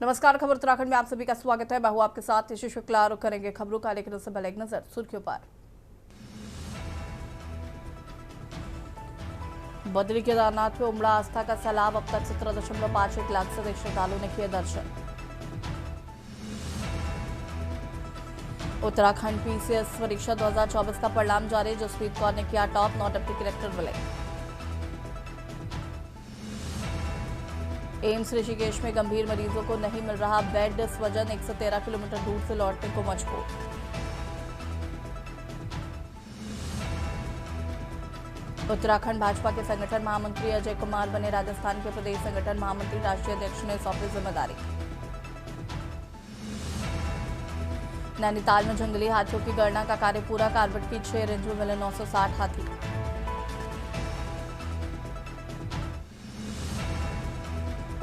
नमस्कार, खबर उत्तराखंड में आप सभी का स्वागत है। मैं हूं आपके साथ ऋषि शुक्ला और करेंगे खबरों का, लेकिन उससे पहले एक नजर सुर्खियों पर। बद्री केदारनाथ में उमड़ा आस्था का सैलाब। अब तक 17.51 लाख से अधिक श्रद्धालुओं ने किए दर्शन। उत्तराखंड पीसीएस परीक्षा 2024 का परिणाम जारी। जसप्रीत कौर ने किया टॉप, 9 डिप्टी कलेक्टर मिले। एम्स ऋषिकेश में गंभीर मरीजों को नहीं मिल रहा बेड। स्वजन 113 किलोमीटर दूर से लौटने को मजबूर। उत्तराखंड भाजपा के संगठन महामंत्री अजय कुमार बने राजस्थान के प्रदेश संगठन महामंत्री। राष्ट्रीय अध्यक्ष ने सौंपी जिम्मेदारी। नैनीताल में जंगली हाथियों की गणना का कार्य पूरा। कार्बेट की 6 रेंज में मिले 960 हाथी।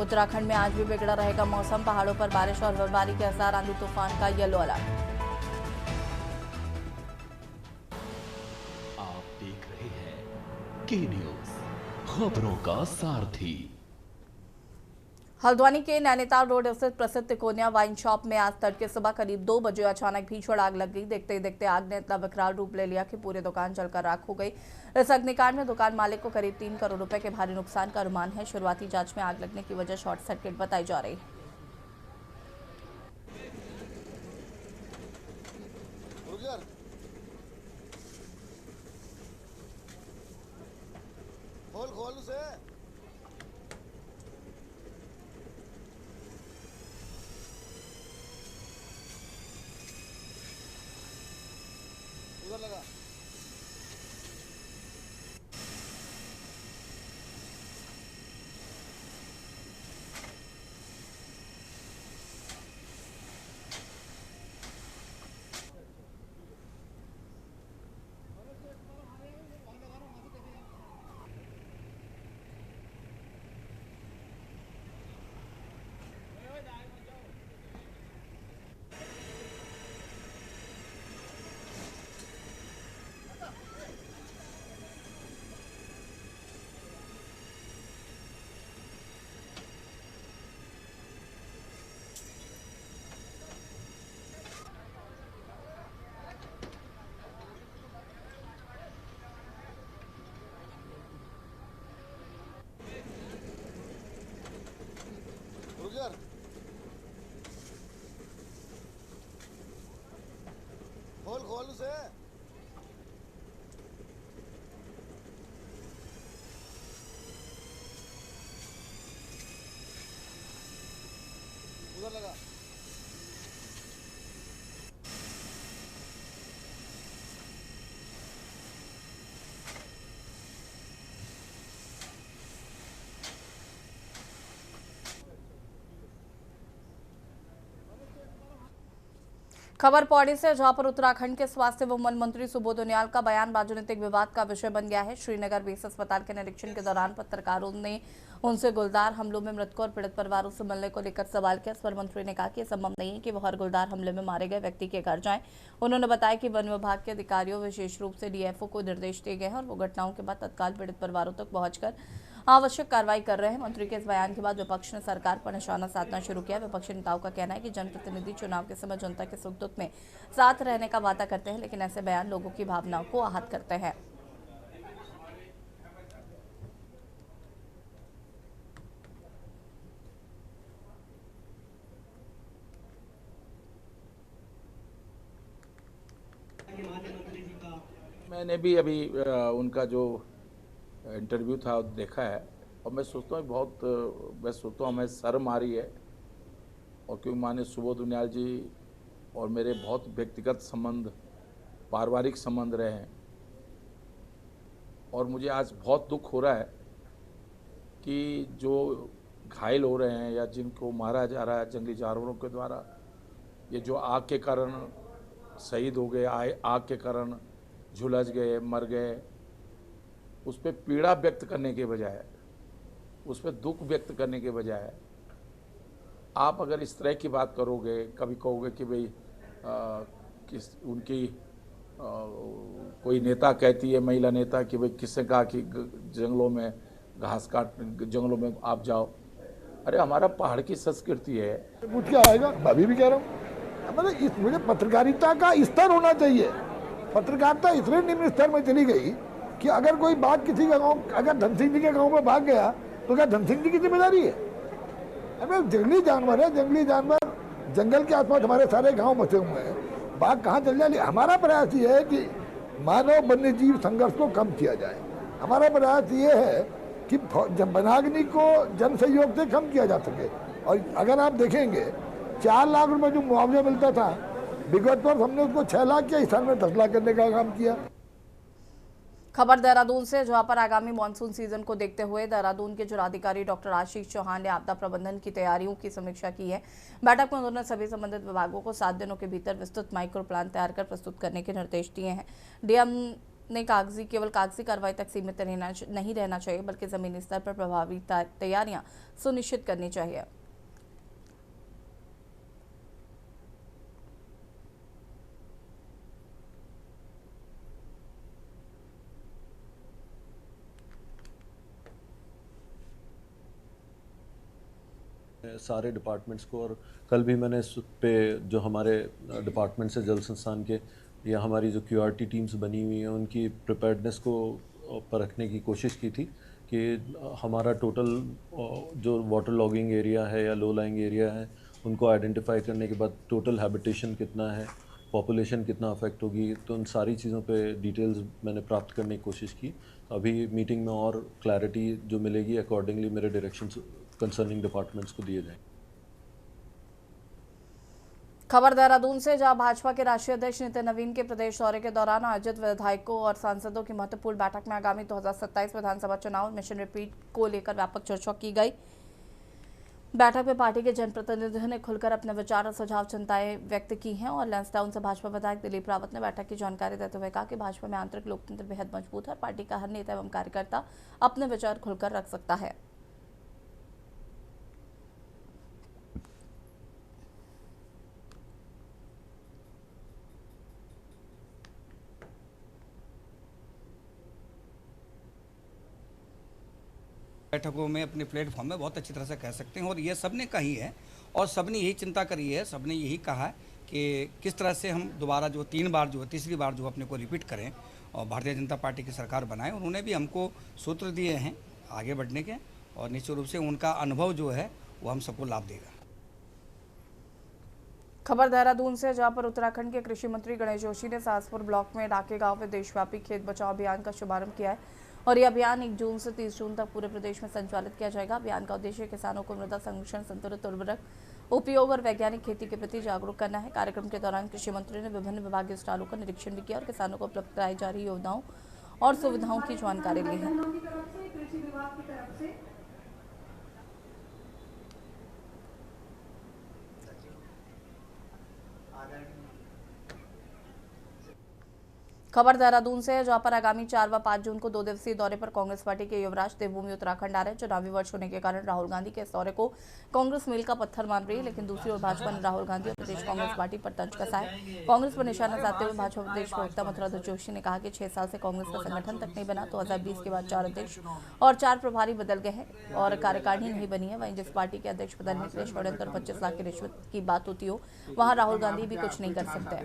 उत्तराखंड में आज भी बिगड़ा रहेगा मौसम। पहाड़ों पर बारिश और बर्फबारी के असर। आंधी तूफान का येलो अलर्ट। आप देख रहे हैं के न्यूज, खबरों का सारथी। हल्द्वानी के नैनीताल रोड स्थित प्रसिद्ध तिकोनिया वाइन शॉप में आज तड़के सुबह करीब 2 बजे अचानक भीषण आग लग गई। देखते ही देखते आग ने इतना विकराल रूप ले लिया कि पूरी दुकान जलकर राख हो गई। इस अग्निकांड में दुकान मालिक को करीब 3 करोड़ रुपए के भारी नुकसान का अनुमान है। शुरुआती जांच में आग लगने की वजह शॉर्ट सर्किट बताई जा रही है। खोल उसे। उधर लगा। रुक। खोल उसे। उधर लगा। खबर पौड़ी से, जहां पर उत्तराखंड के स्वास्थ्य व वन मंत्री सुबोध उनियाल का बयान राजनीतिक विवाद का विषय बन गया है। श्रीनगर बेस अस्पताल के निरीक्षण के दौरान पत्रकारों ने उनसे गुलदार हमलों में मृतकों और पीड़ित परिवारों से मिलने को लेकर सवाल किया। इस पर मंत्री ने कहा कि यह संभव नहीं है कि वो हर गुलदार हमले में मारे गए व्यक्ति के घर जाएं। उन्होंने बताया कि वन विभाग के अधिकारियों, विशेष रूप से डीएफओ को निर्देश दिए गए हैं और वो घटनाओं के बाद तत्काल पीड़ित परिवारों तक पहुंचकर आवश्यक कार्रवाई कर रहे हैं। मंत्री के इस बयान के बाद विपक्ष ने सरकार पर निशाना साधना शुरू किया। विपक्षी नेताओं का कहना है कि जनप्रतिनिधि चुनाव के समय जनता के सुख दुख में साथ रहने का वादा करते हैं, लेकिन ऐसे बयान लोगों की भावनाओं को आहत करते हैं। मैंने भी अभी उनका जो इंटरव्यू था देखा है और मैं सोचता हूँ हमें शर्म आ रही है। और क्योंकि माननीय सुबोध उनियाल जी और मेरे बहुत व्यक्तिगत संबंध, पारिवारिक संबंध रहे हैं और मुझे आज बहुत दुख हो रहा है कि जो घायल हो रहे हैं या जिनको मारा जा रहा है जंगली जानवरों के द्वारा, ये जो आग के कारण शहीद हो गए, आग के कारण झुलस गए, मर गए, उस पर पीड़ा व्यक्त करने के बजाय, उस पर दुख व्यक्त करने के बजाय आप अगर इस तरह की बात करोगे, कभी कहोगे कि भाई उनकी कोई नेता कहती है, महिला नेता, कि भाई किसने कहा कि जंगलों में घास काट, जंगलों में आप जाओ, अरे हमारा पहाड़ की संस्कृति है। पूछ के आएगा, मैं अभी भी कह रहा हूँ, मतलब इस मुझे पत्रकारिता का स्तर होना चाहिए। पत्रकारिता इतने निम्न स्तर में चली गई कि अगर कोई बात किसी का गाँव, अगर धन सिंह जी के गाँव में भाग गया तो क्या धन सिंह जी की जिम्मेदारी है? अरे जंगली जानवर है, जंगली जानवर, जंगल के आसपास हमारे सारे गांव बसे हुए हैं, बाघ कहाँ चल जाए? हमारा प्रयास ये है कि मानव वन्य जीव संघर्ष को कम किया जाए। हमारा प्रयास ये है कि वनाग्नि को जन सहयोग से कम किया जा सके। और अगर आप देखेंगे 4 लाख रुपए जो मुआवजा मिलता था, विगत वर्ष हमने उसको 6 लाख किया, इस साल में 10 लाख करने का काम किया। खबर देहरादून से, जहां पर आगामी मानसून सीजन को देखते हुए देहरादून के जिलाधिकारी डॉक्टर आशीष चौहान ने आपदा प्रबंधन की तैयारियों की समीक्षा की है। बैठक में उन्होंने सभी संबंधित विभागों को 7 दिनों के भीतर विस्तृत माइक्रो प्लान तैयार कर प्रस्तुत करने के निर्देश दिए हैं। डीएम ने केवल कागजी कार्रवाई तक सीमित नहीं रहना चाहिए, बल्कि जमीनी स्तर पर प्रभावी तैयारियां सुनिश्चित करनी चाहिए। सारे डिपार्टमेंट्स को, और कल भी मैंने इस पे जो हमारे डिपार्टमेंट से जल संस्थान के या हमारी जो क्यूआरटी टीम्स बनी हुई हैं उनकी प्रिपेयर्डनेस को परखने की कोशिश की थी कि हमारा टोटल जो वाटर लॉगिंग एरिया है या लो लाइंग एरिया है उनको आइडेंटिफाई करने के बाद टोटल हैबिटेशन कितना है, पॉपुलेशन कितना अफेक्ट होगी, तो उन सारी चीज़ों पे डिटेल्स मैंने प्राप्त करने की कोशिश की। अभी मीटिंग में और क्लैरिटी जो मिलेगी अकॉर्डिंगली मेरे डायरेक्शंस कंसर्निंग डिपार्टमेंट्स को दिए जाएंगे। खबर देहरादून से, जहां भाजपा के राष्ट्रीय अध्यक्ष नितिन नवीन के प्रदेश दौरे के दौरान आयोजित विधायकों और सांसदों की महत्वपूर्ण बैठक में आगामी 2027 विधानसभा चुनाव मिशन रिपीट को लेकर व्यापक चर्चा की गई। बैठक में पार्टी के जनप्रतिनिधियों ने खुलकर अपने विचार और सुझाव चिंताएं व्यक्त की हैं और लैंसडाउन से भाजपा विधायक दिलीप रावत ने बैठक की जानकारी देते हुए कहा कि भाजपा में आंतरिक लोकतंत्र बेहद मजबूत है और पार्टी का हर नेता एवं कार्यकर्ता अपने विचार खुलकर रख सकता है। बैठकों में अपने प्लेटफॉर्म में बहुत अच्छी तरह से कह सकते हैं और ये सबने कही है और सबने यही चिंता करी है, सबने यही कहा है कि किस तरह से हम दोबारा जो 3 बार जो तीसरी बार जो अपने को रिपीट करें और भारतीय जनता पार्टी की सरकार बनाएं। उन्होंने भी हमको सूत्र दिए हैं आगे बढ़ने के और निश्चित रूप से उनका अनुभव जो है वो हम सबको लाभ देगा। खबर देहरादून से, जहां पर उत्तराखंड के कृषि मंत्री गणेश जोशी ने सासपुर ब्लॉक में डाके गांव में देशव्यापी खेत बचाओ अभियान का शुभारंभ किया है और यह अभियान 1 जून से 30 जून तक पूरे प्रदेश में संचालित किया जाएगा। अभियान का उद्देश्य किसानों को मृदा संरक्षण, संतुलित उर्वरक उपयोग और वैज्ञानिक खेती के प्रति जागरूक करना है। कार्यक्रम के दौरान कृषि मंत्री ने विभिन्न विभागीय स्टॉलों का निरीक्षण भी किया और किसानों को उपलब्ध कराई जा रही योजनाओं और सुविधाओं की जानकारी ली है। खबर देहरादून से है, जहां पर आगामी 4 व 5 जून को 2 दिवसीय दौरे पर कांग्रेस पार्टी के युवराज देवभूमि उत्तराखंड आ रहे हैं। चुनावी वर्ष होने के कारण राहुल गांधी के इस दौरे को कांग्रेस मील का पत्थर मान रही है, लेकिन दूसरी ओर भाजपा ने राहुल गांधी और प्रदेश कांग्रेस पार्टी पर तंज कसा है। कांग्रेस पर निशाना साधते हुए भाजपा प्रदेश प्रवक्ता मथुराधर जोशी ने कहा कि 6 साल से कांग्रेस का संगठन तक नहीं बना। 2020 के बाद 4 अध्यक्ष और 4 प्रभारी बदल गए हैं और कार्यकारिणी नहीं बनी है। वहीं जिस पार्टी के अध्यक्ष बदलने के लिए षड्यंत्र और 25 लाख की रिश्वत की बात होती हो, वहां राहुल गांधी भी कुछ नहीं कर सकते।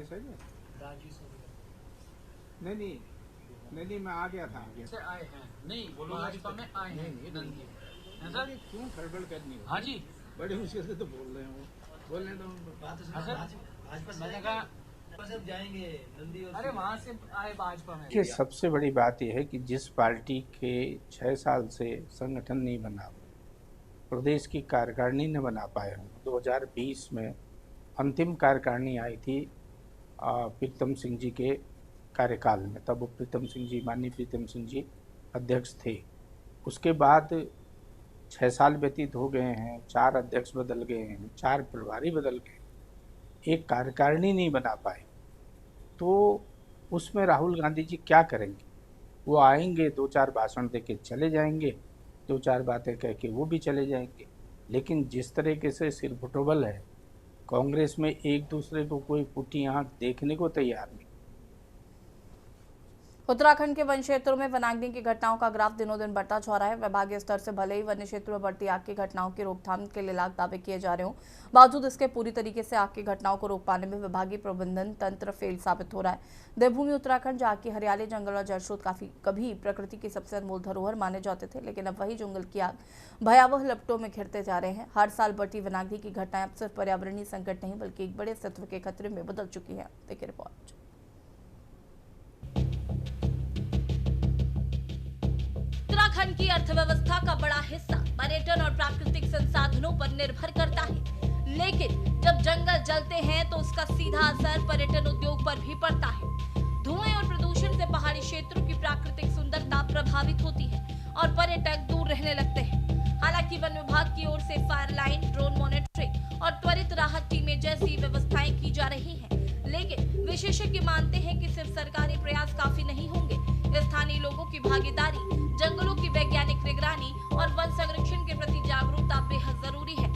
नहीं मैं आ गया था से आए हैं नहीं बोलो भाजपा में आए हैं सर क्यों गड़बड़ करनी हाँ जी बड़ी मुश्किल से तो बोल रहे हो बोलने दो भाजपा जाएंगे नंदी अरे वहाँ से आए भाजपा में। कि सबसे बड़ी बात यह है कि जिस पार्टी के 6 साल से संगठन नहीं बना, प्रदेश की कार्यकारिणी न बना पाए हूँ। 2020 में अंतिम कार्यकारिणी आई थी प्रीतम सिंह जी के कार्यकाल में, तब वो प्रीतम सिंह जी, माननीय प्रीतम सिंह जी अध्यक्ष थे। उसके बाद 6 साल व्यतीत हो गए हैं, 4 अध्यक्ष बदल गए हैं, 4 प्रभारी बदल गए, एक कार्यकारिणी नहीं बना पाए। तो उसमें राहुल गांधी जी क्या करेंगे? वो आएंगे, 2-4 भाषण दे के चले जाएंगे, 2-4 बातें कह के वो भी चले जाएंगे। लेकिन जिस तरीके से सिरफुटबल है कांग्रेस में, एक दूसरे को कोई फूटी आँख देखने को तैयार नहीं। उत्तराखंड के वन क्षेत्रों में वनाग्नि की घटनाओं का ग्राफ दिनों दिन बढ़ता जा रहा है। विभागीय स्तर से भले ही वन्य क्षेत्रों में बढ़ती आग की घटनाओं की रोकथाम के लिए लाख दावे किए जा रहे हों, बावजूद इसके पूरी तरीके से आग की घटनाओं को रोक पाने में विभागीय प्रबंधन तंत्र फेल साबित हो रहा है। देवभूमि उत्तराखंड जहाँ की हरियाली, जंगल और जल स्रोत कभी प्रकृति की सबसे अनमोल धरोहर माने जाते थे, लेकिन अब वही जंगल की आग भयावह लपटों में घिरते जा रहे हैं। हर साल बढ़ती वनाग्नि की घटनाएं अब सिर्फ पर्यावरणीय संकट नहीं बल्कि एक बड़े अस्तित्व के खतरे में बदल चुकी है। देखिए रिपोर्ट। उत्तराखंड की अर्थव्यवस्था का बड़ा हिस्सा पर्यटन और प्राकृतिक संसाधनों पर निर्भर करता है, लेकिन जब जंगल जलते हैं तो उसका सीधा असर पर्यटन उद्योग पर भी पड़ता है। धुएं और प्रदूषण से पहाड़ी क्षेत्रों की प्राकृतिक सुंदरता प्रभावित होती है और पर्यटक दूर रहने लगते हैं। हालांकि वन विभाग की ओर से फायर लाइन, ड्रोन मॉनिटरिंग और त्वरित राहत टीमें जैसी व्यवस्थाएं की जा रही हैं, लेकिन विशेषज्ञ मानते हैं कि सिर्फ सरकारी प्रयास काफी नहीं होंगे। स्थानीय लोगों की भागीदारी, जंगलों की वैज्ञानिक निगरानी और वन संरक्षण के प्रति जागरूकता बेहद जरूरी है।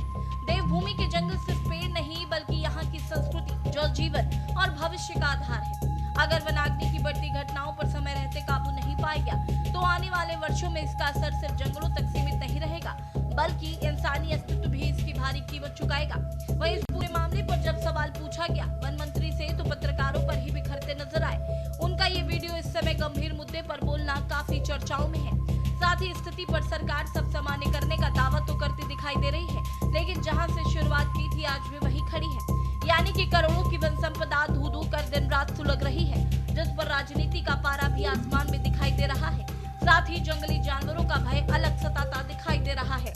देवभूमि के जंगल सिर्फ पेड़ नहीं बल्कि यहाँ की संस्कृति, जल जीवन और भविष्य का आधार है। अगर वनाग्नि की बढ़ती घटनाओं पर समय रहते काबू नहीं पाया गया तो आने वाले वर्षों में इसका असर सिर्फ जंगलों तक सीमित नहीं रहेगा, बल्कि इंसानी अस्तित्व भी इसकी भारी कीमत चुकाएगा। वहीं इस पूरे मामले पर जब सवाल पूछा गया वन मंत्री से तो पत्रकारों पर ही बिखरते नजर आए। उनका ये वीडियो इस समय गंभीर मुद्दे पर बोलना काफी चर्चाओं में है। साथ ही स्थिति पर सरकार सब सामान्य करने का दावा तो करती दिखाई दे रही है, लेकिन जहां से शुरुआत की थी आज भी वही खड़ी है, यानी कि करोड़ों की वन संपदा धू-धू कर दिन रात सुलग रही है, जिस पर राजनीति का पारा भी आसमान में दिखाई दे रहा है। साथ ही जंगली जानवरों का भय अलग सताता दिखाई दे रहा है।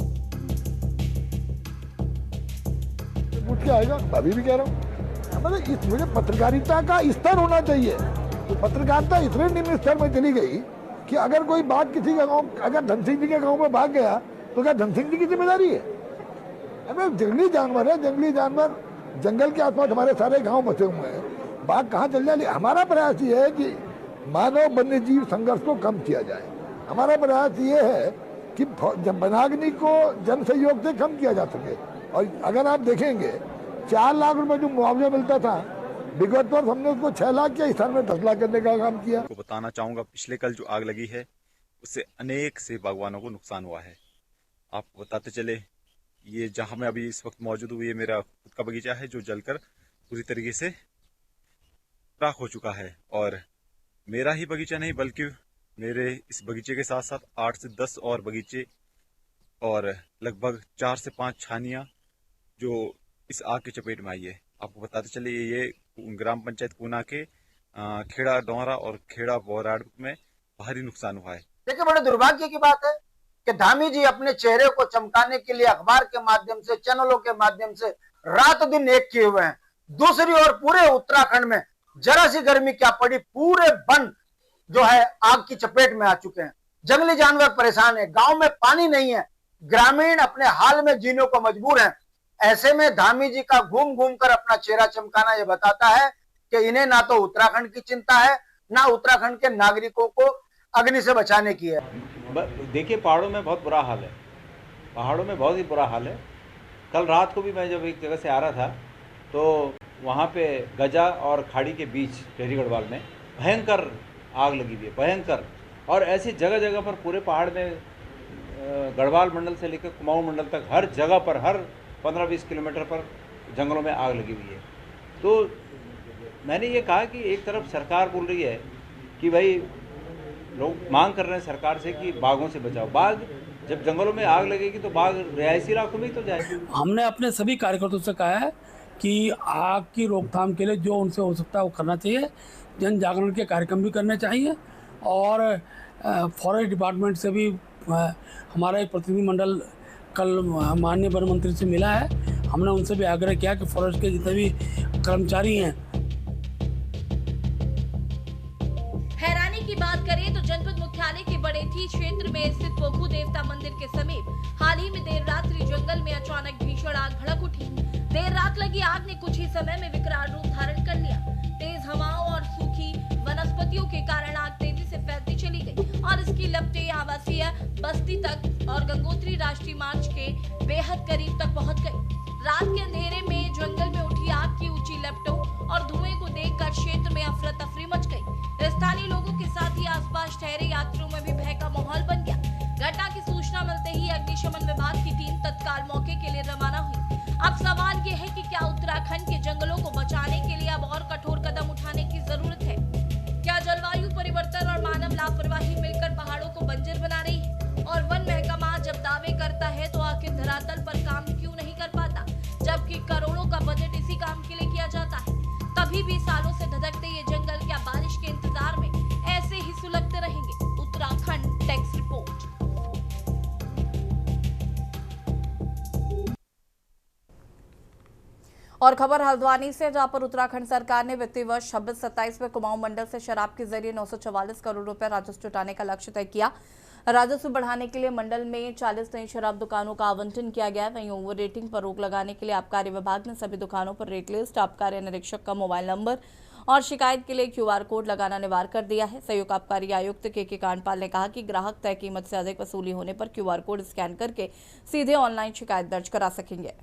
पूछ के आएगा, अभी भी कह रहा हूँ, मतलब मुझे पत्रकारिता का स्तर होना चाहिए। तो पत्रकारिता इतने निम्न स्तर में चली गई कि अगर कोई बात किसी का गाँव, अगर धन सिंह जी के गाँव में भाग गया तो क्या धन सिंह जी की जिम्मेदारी है? अरे जंगली जानवर है, जंगली जानवर, जंगल के आसपास हमारे सारे गांव बसे हुए हैं, बाघ कहाँ चल जाए? हमारा प्रयास ये है कि मानव वन्य जीव संघर्ष को कम किया जाए। हमारा प्रयास ये है कि वनाग्नि को जन सहयोग से कम किया जा सके। और अगर आप देखेंगे 4 लाख रुपए जो मुआवजा मिलता था, विगत वर्ष हमने उसको 6 लाख के स्थान में 10 लाख करने का काम किया। को बताना चाहूंगा, पिछले कल जो आग लगी है उससे अनेक से बागवानों को नुकसान हुआ है। आपको बताते चले, ये जहां मैं अभी इस वक्त मौजूद हूँ, ये मेरा खुद का बगीचा है जो जलकर पूरी तरीके से राख हो चुका है। और मेरा ही बगीचा नहीं बल्कि मेरे इस बगीचे के साथ साथ 8 से 10 और बगीचे और लगभग 4 से 5 छानियां जो इस आग की चपेट में आई है। आपको बताते चले, ये ग्राम पंचायत कूना के खेड़ा डोहरा और खेड़ा बोराड़ में भारी नुकसान हुआ है। देखिए, बड़े दुर्भाग्य की बात है कि धामी जी अपने चेहरे को चमकाने के लिए अखबार के माध्यम से, चैनलों के माध्यम से रात दिन एक किए हुए हैं। दूसरी ओर पूरे उत्तराखंड में जरा सी गर्मी क्या पड़ी, पूरे वन जो है आग की चपेट में आ चुके हैं। जंगली जानवर परेशान है, गांव में पानी नहीं है, ग्रामीण अपने हाल में जीने को मजबूर हैं। ऐसे में धामी जी का घूम घूम कर अपना चेहरा चमकाना यह बताता है कि इन्हें ना तो उत्तराखंड की चिंता है, ना उत्तराखंड के नागरिकों को अग्नि से बचाने की है। देखिए, पहाड़ों में बहुत बुरा हाल है, पहाड़ों में बहुत ही बुरा हाल है। कल रात को भी मैं जब एक जगह से आ रहा था तो वहाँ पे गजा और खाड़ी के बीच टेहरी गढ़वाल में भयंकर आग लगी हुई है, भयंकर। और ऐसी जगह जगह पर पूरे पहाड़ में गढ़वाल मंडल से लेकर कुमाऊं मंडल तक हर जगह पर, हर 15-20 किलोमीटर पर जंगलों में आग लगी हुई है। तो मैंने ये कहा कि एक तरफ सरकार बोल रही है कि भाई लोग मांग कर रहे हैं सरकार से कि बाघों से बचाओ। बाघ जब जंगलों में आग लगेगी तो बाघ रिहायशी इलाकों में ही तो जाएगी। हमने अपने सभी कार्यकर्ताओं से कहा है कि आग की रोकथाम के लिए जो उनसे हो सकता है वो करना चाहिए, जन जागरण के कार्यक्रम भी करने चाहिए। और फॉरेस्ट डिपार्टमेंट से भी हमारा एक प्रतिनिधि मंडल कल माननीय वन मंत्री से मिला है। हमने उनसे भी आग्रह किया कि फॉरेस्ट के जितने भी कर्मचारी हैं। हैरानी की बात करें तो जनपद मुख्यालय के बड़ेठी क्षेत्र में स्थित पोखू देवता मंदिर के समीप हाल ही में देर रात्रि जंगल में अचानक भीषण आग भड़क उठी। देर रात लगी आग ने कुछ ही समय में विकराल रूप धारण कर लिया। तेज हवाओं और सूखी वनस्पतियों के कारण आग तेजी से फैलती चली गई और इसकी लपटें आवासीय बस्ती तक और गंगोत्री राष्ट्रीय मार्ग के बेहद करीब तक पहुंच गई। रात के अंधेरे में जंगल में उठी आग की ऊंची लपटों और धुएं को देखकर क्षेत्र में अफरा तफरी मच गई। स्थानीय लोगों के साथ ही और खबर हल्द्वानी से, जहां पर उत्तराखंड सरकार ने वित्तीय वर्ष 26-27 में कुमाऊं मंडल से शराब के जरिए 944 करोड़ रुपए राजस्व जुटाने का लक्ष्य तय किया। राजस्व बढ़ाने के लिए मंडल में 40 नई शराब दुकानों का आवंटन किया गया है। वहीं ओवर रेटिंग पर रोक लगाने के लिए आबकारी विभाग ने सभी दुकानों पर रेट लिस्ट, आबकारी निरीक्षक का मोबाइल नंबर और शिकायत के लिए QR कोड लगाना अनिवार्य कर दिया है। संयुक्त आबकारी आयुक्त के कांडपाल ने कहा कि ग्राहक तय कीमत से अधिक वसूली होने पर QR कोड स्कैन करके सीधे ऑनलाइन शिकायत दर्ज करा सकेंगे।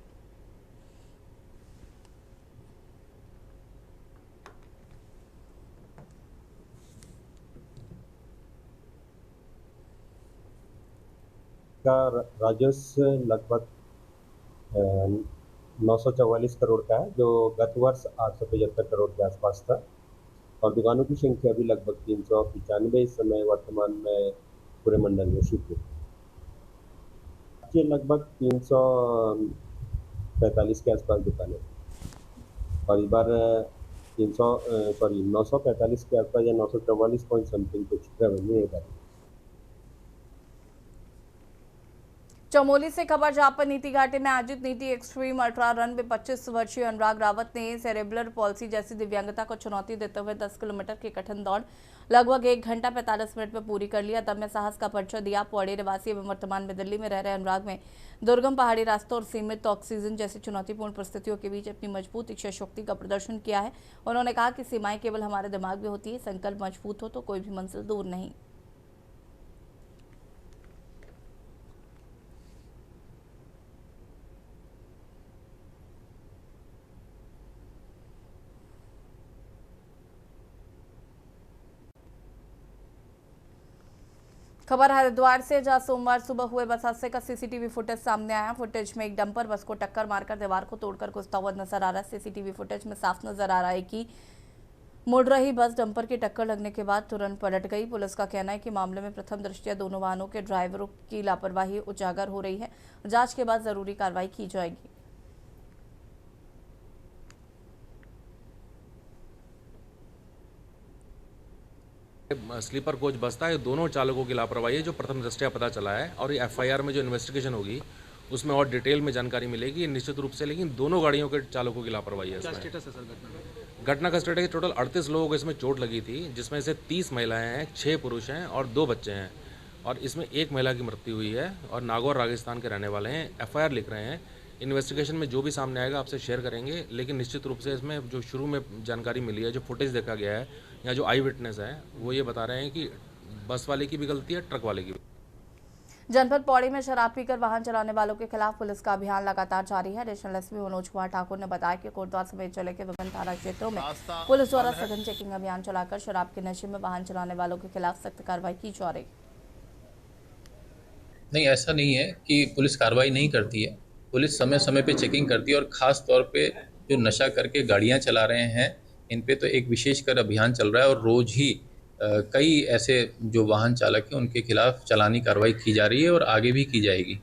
का राजस्व लगभग 944 करोड़ का है, जो गत वर्ष 875 करोड़ के आसपास था। और दुकानों की संख्या भी लगभग 395 इस समय वर्तमान में पूरे मंडल में शिफ्ट है। ये लगभग 345 के आसपास दुकानें और इस बार 945 के आसपास या 944 पॉइंट समथिंग कुछ रेवेन्यू है। चमोली से खबर, जहां पर नीति घाटी में आयोजित नीति एक्सट्रीम अल्ट्रा रन में 25 वर्षीय अनुराग रावत ने सेरेब्रल पॉल्सी जैसी दिव्यांगता को चुनौती देते हुए 10 किलोमीटर की कठिन दौड़ लगभग 1 घंटा 45 मिनट में पूरी कर लिया। दम्य साहस का परिचय दिया। पौड़ी निवासी एवं वर्तमान में दिल्ली में रह रहे अनुराग में दुर्गम पहाड़ी रास्तों और सीमित ऑक्सीजन जैसी चुनौतीपूर्ण परिस्थितियों के बीच अपनी मजबूत इच्छा शक्ति का प्रदर्शन किया है। उन्होंने कहा कि सीमाएं केवल हमारे दिमाग में होती है, संकल्प मजबूत हो तो कोई भी मंजिल दूर नहीं। खबर हरिद्वार से, जहां सोमवार सुबह हुए बस हादसे का सीसीटीवी फुटेज सामने आया। फुटेज में एक डंपर बस को टक्कर मारकर दीवार को तोड़कर घुसता हुआ नजर आ रहा है। सीसीटीवी फुटेज में साफ नजर आ रहा है कि मुड़ रही बस डंपर की टक्कर लगने के बाद तुरंत पलट गई। पुलिस का कहना है कि मामले में प्रथम दृष्टया दोनों वाहनों के ड्राइवरों की लापरवाही उजागर हो रही है। जांच के बाद जरूरी कार्रवाई की जाएगी। स्लीपर कोच बसता है, दोनों चालकों की लापरवाही है जो प्रथम दृष्टया पता चला है। और ये FIR में जो इन्वेस्टिगेशन होगी उसमें और डिटेल में जानकारी मिलेगी निश्चित रूप से, लेकिन दोनों गाड़ियों के चालकों की लापरवाही है। घटना का स्टेटस है, टोटल 38 लोगों को इसमें चोट लगी थी, जिसमें से 30 महिलाएं हैं, 6 पुरुष हैं और 2 बच्चे हैं। और इसमें एक महिला की मृत्यु हुई है और नागौर राजस्थान के रहने वाले हैं। FIR लिख रहे हैं। इन्वेस्टिगेशन में जो भी सामने आएगा आपसे शेयर करेंगे, लेकिन निश्चित रूप से इसमें जो शुरू में जानकारी मिली है, जो फुटेज देखा गया है या जो आई विटनेस है, वो ये बता रहे हैं कि बस वाले की भी गलती है, ट्रक वाले की भी। जनपद पौड़ी में शराब पीकर वाहन चलाने वालों के खिलाफ पुलिस का अभियान लगातार जारी है। एडिशनल एसपी मनोज कुमार ठाकुर ने बताया कि कोटद्वार समेत जिले के विभिन्न थाना क्षेत्रों में पुलिस द्वारा सघन चेकिंग अभियान चलाकर शराब के नशे में वाहन चलाने वालों के खिलाफ सख्त कार्रवाई की जा रही। नहीं, ऐसा नहीं है कि पुलिस कार्रवाई नहीं करती है। पुलिस समय समय पे चेकिंग करती है और ख़ास तौर पे जो नशा करके गाड़ियां चला रहे हैं इन पे तो एक विशेषकर अभियान चल रहा है और रोज़ ही कई ऐसे जो वाहन चालक हैं उनके खिलाफ चालानी कार्रवाई की जा रही है और आगे भी की जाएगी।